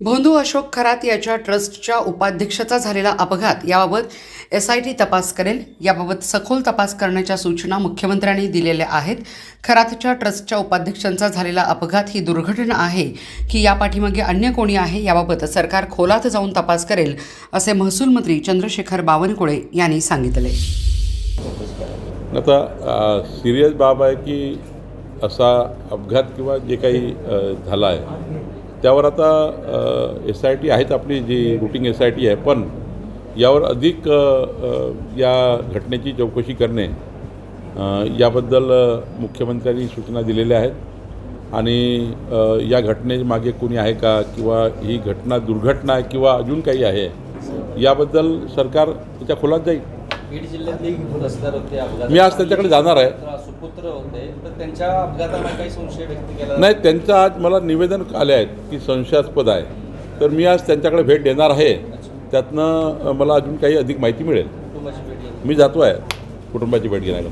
भोंदू अशोक खरात याच्या ट्रस्टच्या उपाध्यक्षाचा झालेला अपघात याबाबत SIT तपास करेल। याबाबत सखोल तपास करण्याच्या सूचना मुख्यमंत्र्यांनी दिलेल्या आहेत। खरातच्या ट्रस्टच्या उपाध्यक्षांचा झालेला अपघात ही दुर्घटना आहे की या पाठीमागे अन्य कोणी आहे याबाबत सरकार खोलात जाऊन तपास करेल, असे महसूल मंत्री चंद्रशेखर बावनकुळे यांनी सांगितले। आता सिरियस बाब आहे की असा अपघात किंवा जे काही झाला आहे त्यावर आता SIT आहेत, आपली जी रूटिंग SIT आहे, पण यावर अधिक या घटनेची चौकशी करणे याबद्दल मुख्यमंत्र्यांनी सूचना दिलेल्या आहेत। आणि या घटनेमागे कोणी आहे का किंवा ही घटना दुर्घटना आहे किंवा अजून काही आहे याबद्दल सरकार त्याच्या खोलात जाईल। बीड जिल्ह्यातले रस्त्यावर होते अपघात, मी आज त्यांच्याकडे जाणार आहे। सुपुत्र होते, तर त्यांच्या अपघातावर काही संशय व्यक्त केला नाही, त्यांचं आज मला निवेदन आले आहेत की संशयास्पद आहे, तर मी आज त्यांच्याकडे भेट देणार आहे। त्यातनं मला अजून काही अधिक माहिती मिळेल। कुटुंबाची भेट मी जातो आहे कुटुंबाची भेट घेण्याला।